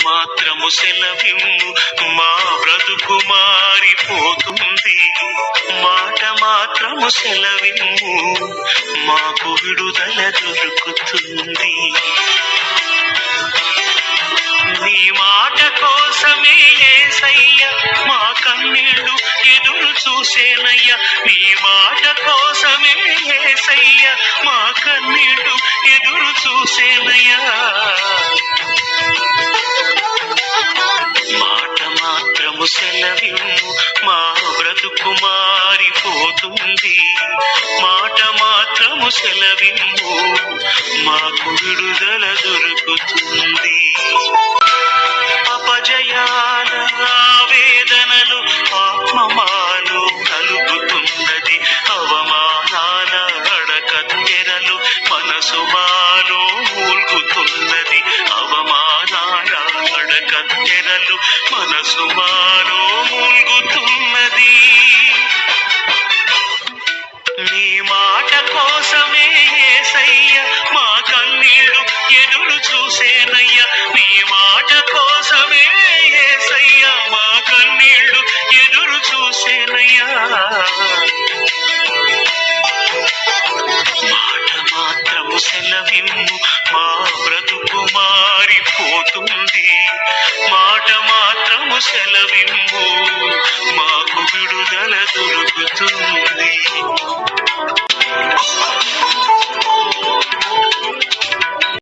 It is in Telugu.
మాత్రము సెలవిమ్ము మా బ్రతుకు మారిపోతుంది. మాట మాత్రము సెలవిమ్ము మాకు విడుదల దొరుకుతుంది. నీ మాట కోసమే యేసయ్య మా కన్నీళ్లు ఎదురు చూసేనయ్యా. నీ మాట కోసమే యేసయ్య మా కన్నీళ్లు ఎదురు చూసేనయ్యా. మాట మాత్రము సెలవిమ్ము మా బ్రతుకు మారిపోతుంది. మాట మాత్రము సెలవిమ్ము మాకు విడుదల దొరుకుతుంది. అపజయాల వేదనలు ఆత్మమాలు కలుగుతున్నది. అవమానాల అడకత్తెరలు మనసు మాలో మూల్గుతున్నది. అవమానాల అడకత్తెరలు మనసు మాలో మూల్గుతున్నది. నీ మాట కోసమే యేసయ్య మా కన్నీళ్లు ఎదురు చూసేనయ్యా. నీ మాట కోసమే యేసయ్య మా కన్నీళ్లు ఎదురు చూసేనయ్యా. మాట మాత్రము సెలవిమ్ము మా బ్రతుకు మారిపోతుంది. మాట మాత్రము సెలవిమ్ము మాకు విడుదల